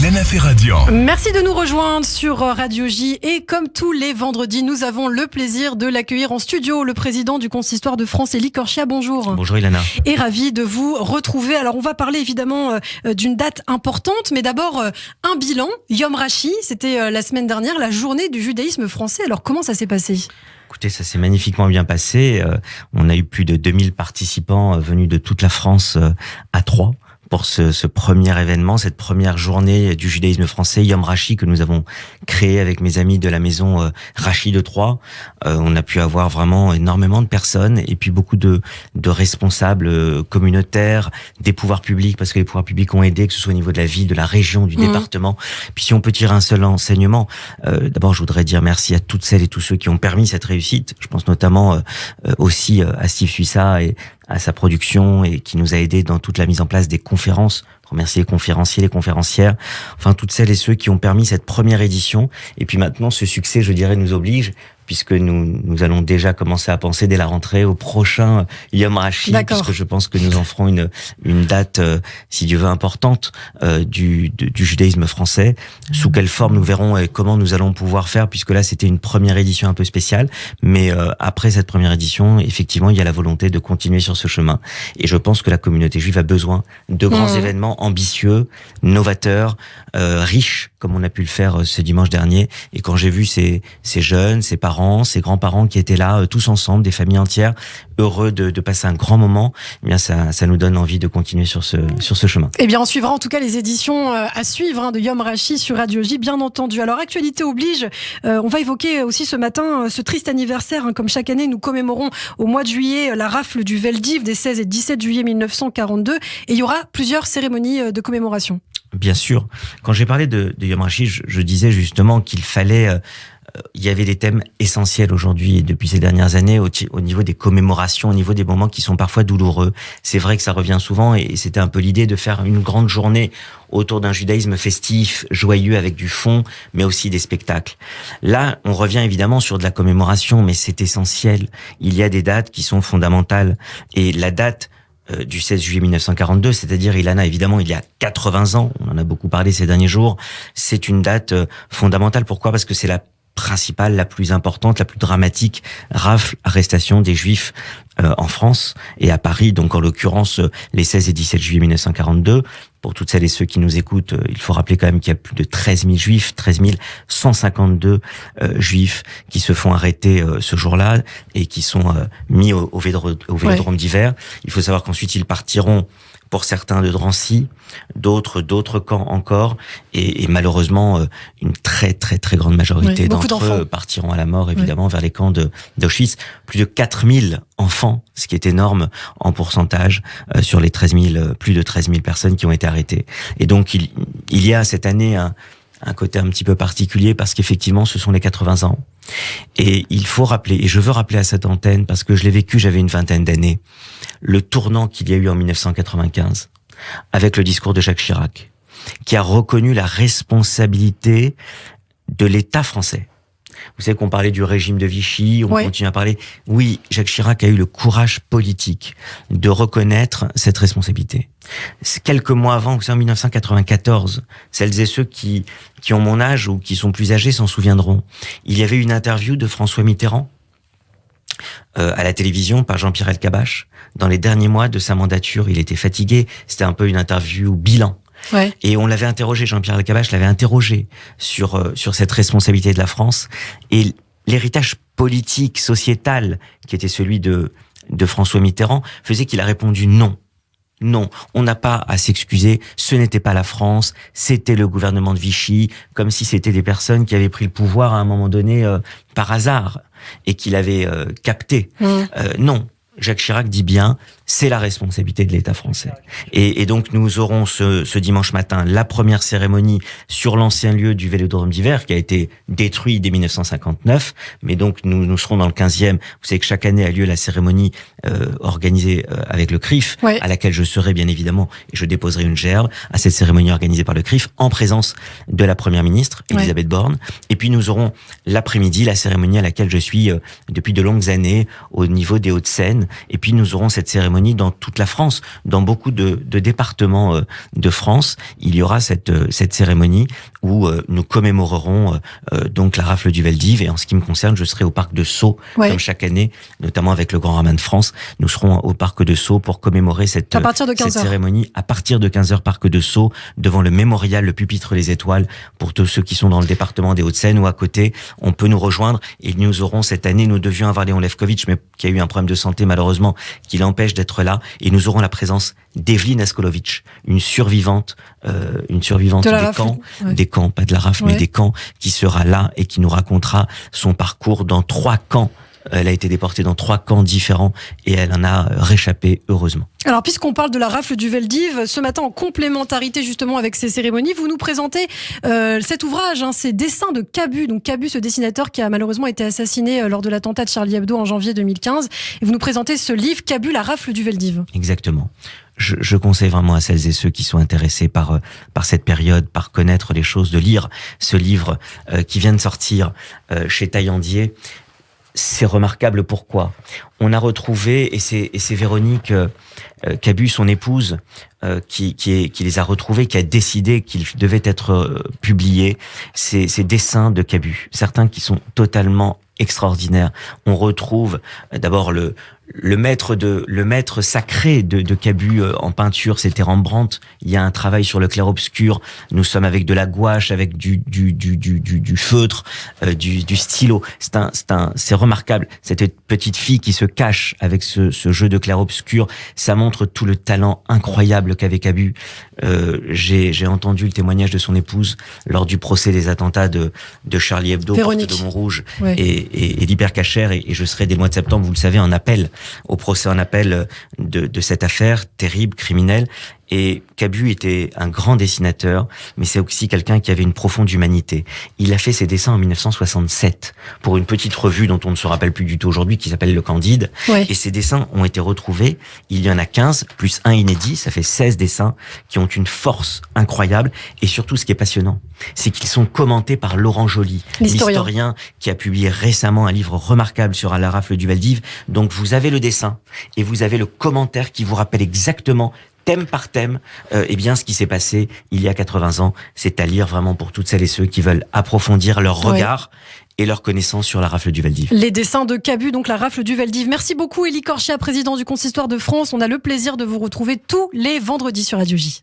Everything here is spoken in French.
Ilana Ferradian. Merci de nous rejoindre sur Radio J. Et comme tous les vendredis, nous avons le plaisir de l'accueillir en studio, le président du Consistoire de France, Élie Corchia. Bonjour. Bonjour Ilana. Et ravi de vous retrouver. Alors on va parler évidemment d'une date importante, mais d'abord un bilan. Yom Rashi, c'était la semaine dernière, la journée du judaïsme français. Alors comment ça s'est passé ? Écoutez, ça s'est magnifiquement bien passé. On a eu plus de 2000 participants venus de toute la France à Troyes pour ce premier événement, cette première journée du judaïsme français, Yom Rashi, que nous avons créé avec mes amis de la maison Rashi de Troyes. On a pu avoir vraiment énormément de personnes et puis beaucoup de responsables communautaires, des pouvoirs publics, parce que les pouvoirs publics ont aidé, que ce soit au niveau de la ville, de la région, du département. Puis si on peut tirer un seul enseignement, d'abord je voudrais dire merci à toutes celles et tous ceux qui ont permis cette réussite. Je pense notamment aussi à Steve Suissa et à sa production et qui nous a aidés dans toute la mise en place des conférences. Remercier les conférenciers, les conférencières, enfin toutes celles et ceux qui ont permis cette première édition. Et puis maintenant, ce succès, je dirais, nous oblige, puisque nous allons déjà commencer à penser dès la rentrée au prochain Yom Rashi, puisque je pense que nous en ferons une date, si Dieu veut, importante du judaïsme français. Sous quelle forme nous verrons et comment nous allons pouvoir faire, puisque là c'était une première édition un peu spéciale, mais après cette première édition, effectivement, il y a la volonté de continuer sur ce chemin. Et je pense que la communauté juive a besoin de grands événements ambitieux, novateurs, riches, comme on a pu le faire ce dimanche dernier. Et quand j'ai vu ces jeunes, ces parents, ces grands-parents qui étaient là, tous ensemble, des familles entières, heureux de passer un grand moment, eh bien ça nous donne envie de continuer sur ce chemin. Eh bien, on suivra en tout cas les éditions à suivre de Yom Rashi sur Radio J, bien entendu. Alors, actualité oblige, on va évoquer aussi ce matin ce triste anniversaire. Comme chaque année, nous commémorons au mois de juillet la rafle du Veldiv des 16 et 17 juillet 1942. Et il y aura plusieurs cérémonies de commémoration. Bien sûr. Quand j'ai parlé de Yom Rashi, je disais justement qu'il fallait... il y avait des thèmes essentiels aujourd'hui et depuis ces dernières années au niveau des commémorations, au niveau des moments qui sont parfois douloureux. C'est vrai que ça revient souvent et c'était un peu l'idée de faire une grande journée autour d'un judaïsme festif, joyeux, avec du fond, mais aussi des spectacles. Là, on revient évidemment sur de la commémoration, mais c'est essentiel. Il y a des dates qui sont fondamentales. Et la date du 16 juillet 1942, c'est-à-dire, Ilana, évidemment, il y a 80 ans, on en a beaucoup parlé ces derniers jours, c'est une date fondamentale. Pourquoi ? Parce que c'est la principale, la plus importante, la plus dramatique rafle, arrestation des Juifs en France et à Paris, donc en l'occurrence les 16 et 17 juillet 1942. Pour toutes celles et ceux qui nous écoutent, il faut rappeler quand même qu'il y a plus de 13 000 Juifs, 13 152 Juifs qui se font arrêter ce jour-là et qui sont mis au Vélodrome d'hiver. Il faut savoir qu'ensuite ils partiront pour certains de Drancy, d'autres camps encore, et malheureusement une très très très grande majorité d'entre eux partiront à la mort évidemment vers les camps d'Auschwitz. Plus de 4000 enfants, ce qui est énorme en pourcentage sur les plus de 13 000 personnes qui ont été arrêtées. Et donc il y a cette année un côté un petit peu particulier parce qu'effectivement ce sont les 80 ans. Et il faut rappeler, et je veux rappeler à cette antenne parce que je l'ai vécu, j'avais une vingtaine d'années, le tournant qu'il y a eu en 1995 avec le discours de Jacques Chirac, qui a reconnu la responsabilité de l'État français. Vous savez qu'on parlait du régime de Vichy, on continue à parler. Oui, Jacques Chirac a eu le courage politique de reconnaître cette responsabilité. Quelques mois avant, vous savez, en 1994, celles et ceux qui ont mon âge ou qui sont plus âgés s'en souviendront. Il y avait une interview de François Mitterrand à la télévision par Jean-Pierre Elkabbach. Dans les derniers mois de sa mandature, il était fatigué. C'était un peu une interview bilan. Et on l'avait interrogé, Jean-Pierre Elkabbach l'avait interrogé sur cette responsabilité de la France et l'héritage politique, sociétal qui était celui de François Mitterrand faisait qu'il a répondu non. Non, on n'a pas à s'excuser, ce n'était pas la France, c'était le gouvernement de Vichy, comme si c'était des personnes qui avaient pris le pouvoir à un moment donné par hasard et qui l'avaient capté. Non. Jacques Chirac dit bien, c'est la responsabilité de l'État français. Et donc nous aurons ce dimanche matin la première cérémonie sur l'ancien lieu du Vélodrome d'hiver qui a été détruit dès 1959, mais donc nous serons dans le 15e. Vous savez que chaque année a lieu la cérémonie organisée avec le CRIF, à laquelle je serai bien évidemment et je déposerai une gerbe à cette cérémonie organisée par le CRIF en présence de la Première ministre Elisabeth Borne. Et puis nous aurons l'après-midi la cérémonie à laquelle je suis depuis de longues années au niveau des Hauts-de-Seine. Et puis nous aurons cette cérémonie cérémonie dans toute la France, dans beaucoup de départements de France. Il y aura cette cérémonie où nous commémorerons donc la rafle du Vel-d'Hiv. Et en ce qui me concerne, je serai au parc de Sceaux, comme chaque année, notamment avec le Grand Ramin de France. Nous serons au parc de Sceaux pour commémorer cette cérémonie à partir de 15h, parc de Sceaux, devant le mémorial, le pupitre Les Étoiles. Pour tous ceux qui sont dans le département des Hauts-de-Seine ou à côté, on peut nous rejoindre. Et nous aurons cette année, nous devions avoir Léon Lefkovitch, mais qui a eu un problème de santé malheureusement, qui l'empêche d'être là. Et nous aurons la présence d'Evelyne Askolovitch, une survivante des camps, pas de la rafle, mais des camps, qui sera là et qui nous racontera son parcours dans 3 camps. Elle a été déportée dans 3 camps différents et elle en a réchappé, heureusement. Alors, puisqu'on parle de la rafle du Vel-d'Hiv, ce matin, en complémentarité justement avec ces cérémonies, vous nous présentez cet ouvrage, ces dessins de Cabu. Donc Cabu, ce dessinateur qui a malheureusement été assassiné lors de l'attentat de Charlie Hebdo en janvier 2015. Et vous nous présentez ce livre, Cabu, la rafle du Vel-d'Hiv. Exactement. Je conseille vraiment à celles et ceux qui sont intéressés par cette période, par connaître les choses, de lire ce livre qui vient de sortir chez Taillandier. C'est remarquable. Pourquoi ? On a retrouvé, et c'est Véronique Cabu, son épouse, qui les a retrouvés, qui a décidé qu'ils devaient être publiés, ces dessins de Cabu. Certains qui sont totalement extraordinaires. On retrouve d'abord le maître sacré de Cabu en peinture, c'était Rembrandt. Il y a un travail sur le clair-obscur. Nous sommes avec de la gouache, avec du feutre, du stylo. C'est remarquable. Cette petite fille qui se cache avec ce jeu de clair-obscur, ça montre tout le talent incroyable qu'avait Cabu. J'ai entendu le témoignage de son épouse lors du procès des attentats de Charlie Hebdo, Porte de Montrouge et l'Hypercacher, et je serai dès le mois de septembre, vous le savez, en appel, au procès en appel de cette affaire terrible, criminelle. Et Cabu était un grand dessinateur, mais c'est aussi quelqu'un qui avait une profonde humanité. Il a fait ses dessins en 1967 pour une petite revue dont on ne se rappelle plus du tout aujourd'hui, qui s'appelle Le Candide. Et ces dessins ont été retrouvés. Il y en a 15, plus un inédit. Ça fait 16 dessins qui ont une force incroyable. Et surtout, ce qui est passionnant, c'est qu'ils sont commentés par Laurent Joly, l'historien qui a publié récemment un livre remarquable sur la rafle du Vel-d'Hiv. Donc, vous avez le dessin et vous avez le commentaire qui vous rappelle exactement, thème par thème, ce qui s'est passé il y a 80 ans. C'est à lire vraiment pour toutes celles et ceux qui veulent approfondir leur regard et leur connaissance sur la rafle du Vel-d'Hiv. Les dessins de Cabu, donc la rafle du Vel-d'Hiv. Merci beaucoup, Élie Corchia, président du Consistoire de France. On a le plaisir de vous retrouver tous les vendredis sur Radio J.